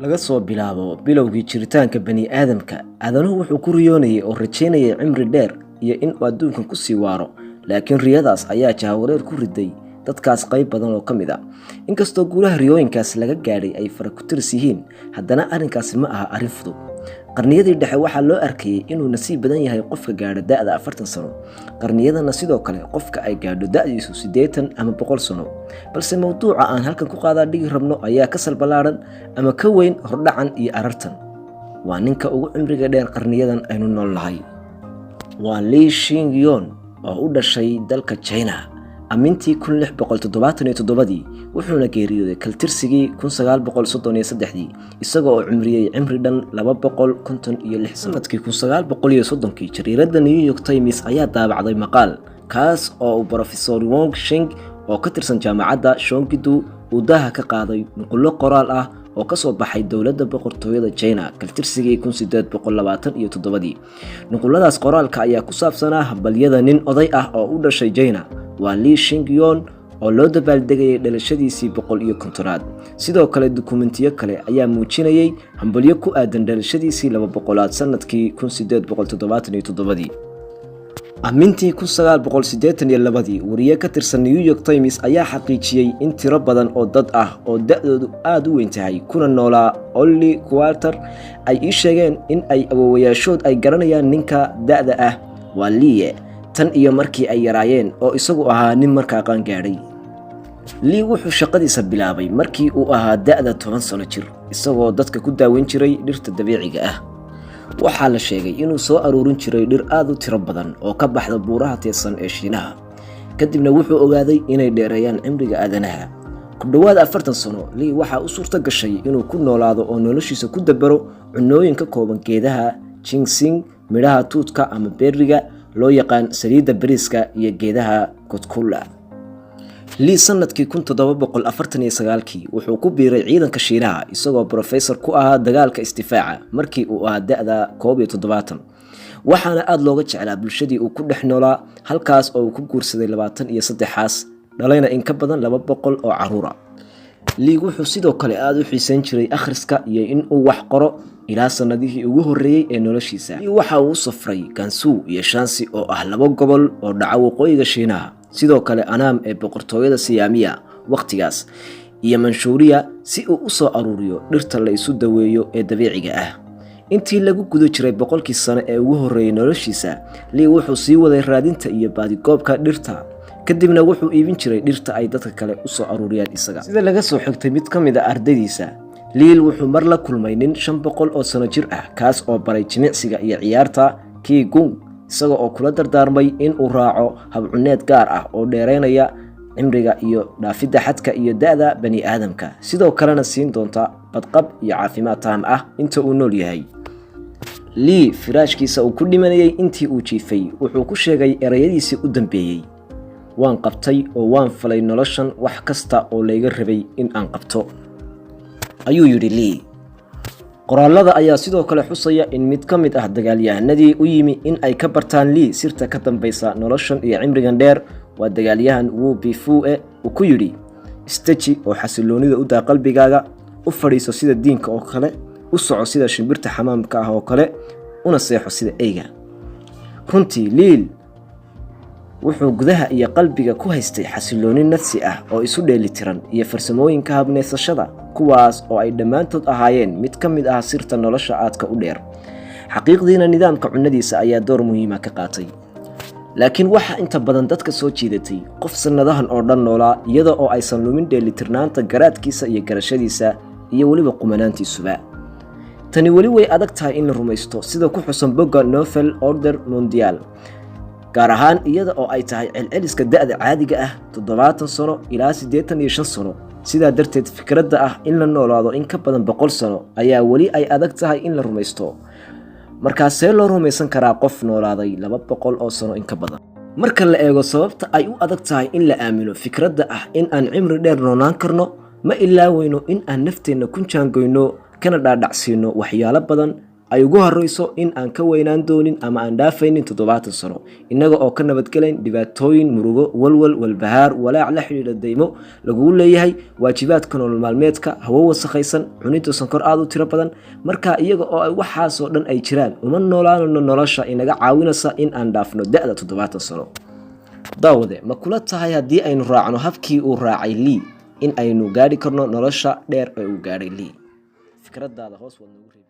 laga soo bilaabo bilowgii jiritaanka bani aadamka aadanuhu wuxuu ku riyoonayay oo rajaynayay cimri dheer iyo in uu adduunkan ku sii waaro laakiin riyadaas ayaa jahawareer ku riday dadkaas qayb badan oo ka mid ah inkastoo guulaha riyooyinkaas laga gaadhay ay fara ku tiris yihiin haddana arrinkaasi ma aha arrin fudud qarniyadii dhexe waxaa loo arkayay inuu nasiib badan yahay qofka gaadho da'da 40 sano qarniyadana sidoo kale qofka ay gaadho da'diisu 80 ama 100 sano balse mawduuca aan halkan ku qaadaa dhigi rabno ayaa ka salbalaaran ama ka weyn hordhacan iyo arartan waa ninka ugu cimriga dheer qarniyadan aynu noolnahay waa Li Shingyong oo u dhashay dalka China amintii 1677 wuxuuna geeriyooday kaltirsigii 1933 isagoo oo cimriyay cimri dhan 256 sanadkii 1930 jariiradda New York Times ayaa daabacday maqaal kaas oo Professor Wang Sheng oo ka tirsan jaamacadda Chengdu uu daha ka qaaday nuqullo qoraal ah oo ka soo baxay dawladda boqortooyada China kaltirsigii 1827 nuqulladaas qoraalka ayaa ku saabsanaa habalyada nin oday ah oo u dhashay China waa Li Shingyong oo loo dabaaldegayay dhalashadiisii 150aad sidoo kale dukumentiyo kale ayaa muujinayay hambalyo ku aadan dhalashadiisii 200aad sanadkii 1877 amintii 1982 wariye ka tirsan New York Times ayaa xaqiijiyay in tiro badan oo dad ah oo da'doodu aad u weyn tahay kuna noolaa Ollie Quarter ay ii sheegeen in ay awoowayaashood ay garanayaan ninka da'da ah waa Li tan iyo markii ay yaraayeen oo isagu ahaa nin markaa qaan gaadhay Li wuxuu shaqadiisa bilaabay markii uu ahaa da'da 10 sano jir isagoo dadka ku daaweyn jiray dhirta dabiiciga ah waxaa la sheegay inuu soo aruurin jiray dhir aad u tiro badan oo ka baxda buuraha teedsan ee Shiinaha kadibna wuxuu ogaaday inay dheereeyaan cimriga aadanaha ku dhawaad 40 sano Li waxa uu suurta gashay inuu ku noolaado oo noloshiisa ku dabaro cunooyin ka kooban geedaha ginseng midhaha tuutka ama berriga loo yaqaan saliidda bariiska iyo geedaha kotkula Li sanadkii 1749 wuxuu ku biiray ciidanka Shiinaha isagoo professor ku ahaa dagaalka istifaaca markii uu ahaa da'da 17 waxaana aad looga jeclaa bulshadii uu ku dhex noolaa halkaas oo uu ku guursaday 23 xaas dhalayna in ka badan 200 oo caruur ah Li wuxuu sidoo kale aad u xiisan jiray akhriska iyo in uu wax qoro ilaa sanadihii ugu horeeyay ee noloshiisa Li waxa uu safray Gansu iyo Shanxi oo ah laba gobol oo dhaca waqooyiga Shiinaha sidoo kale Anaam ee boqortooyada Siyaamiya waqtigaas iyo Manchuria si uu u soo aruuriyo dhirta la isu daweeyo ee dabiiciga ah intii lagu gudo jiray boqolkii sano ee ugu horeeyay noloshiisa Li wuxuu sii waday raadinta iyo baadigoobka dhirta kadibna wuxuu iibin jiray dhirta ay dadka kale u soo aruuriyaan isaga sida laga soo xigtay mid ka mid ah ardaydiisa Li wuxuu mar la kulmay nin 500 oo sano jir ah kaas oo baray jimicsiga iyo ciyaarta Qigong isagoo oo kula dardaarmay in uu raaco hab cuneed gaar ah oo dheereynaya cimriga iyo dhaafidda xadka iyo da'da bani aadamka sidoo kalena siin doonta badqab iyo caafimaad taam ah inta uu nool yahay Li firaashkiisa uu ku dhimanayay intii uu jiifay wuxuu ku sheegay erayadiisii u dambeeyay waan qabtay oo waan falay noloshan wax kasta oo layga rabay in aan qabto ayuu yiri Li qoraalada ayaa sidoo kale xusaya in mid ka mid ah dagaalyahanadii u yimi in ay ka bartaan Li sirta ka dambaysa noloshan iyo cimrigan dheer waa dagaalyahan Wu Bifu uu ku yiri istaji oo xasiloonida u daa qalbigaaga u fadhiiso sida diinka oo kale u soco sida shimbirta xamaamka ah oo kale una seexo sida eyga runtii Li wuxuu gudaha iyo qalbiga ku haystay xasilooni nafsi ah oo isu dheelitiran iyo farsamooyinka habneysashada kuwaas oo ay dhammaantood ahaayeen mid ka mid ah sirta nolosha aadka u dheer xaqiiqdiina nidaamka cunadiisa ayaa door muhiim ah ka qaatay laakiin waxa inta badan dadka soo jiidatay qof sanadahan oo dhan noolaa iyada oo aysan lumin dheelitirnaanta garaadkiisa iyo garashadiisa iyo waliba qumanaantiisuba tani wali way adag tahay in la rumaysto sida ku xusan bogga Nouvelle Ordre Mondiale gaar ahaan iyada oo ay tahay celceliska da'da caadiga ah 70 sano ilaa 85 sano sidaa darteed fikradda ah in la noolaado in ka badan 100 sano ayaa wali ay adag tahay in la rumaysto markaas loo rumaysan karaa qof noolaaday 200 oo sano in ka badan marka la eego sababta ay u adag tahay in la aamino fikradda ah in aan cimri dheer noolaan karno ma ilaaweyno in aan nafteena ku jaangoyno kana dhaadhacsiino waxyaalo badan ay ugu horeyso in aan ka weynaan doonin ama aan dhaafaynin 70 sano inaga oo ka nabadgelayn dhibaatooyin murugo walbahaar walaac la xiriira deymo lagu leeyahay waajibaadka nolol maalmeedka hawo wasakhaysan cunito sonkor aad u tiro badan marka iyaga oo ay waxaas oo dhan ay jiraan uma noolaano nolosha inaga caawinaysa in aan dhaafno da'da 70 sano daawade ma kula tahay haddii aynu raacno habkii uu raacay Lee in aynu gaari karno nolosha dheer ee uu gaaray Lee fikradaada hoos wad nagu reeb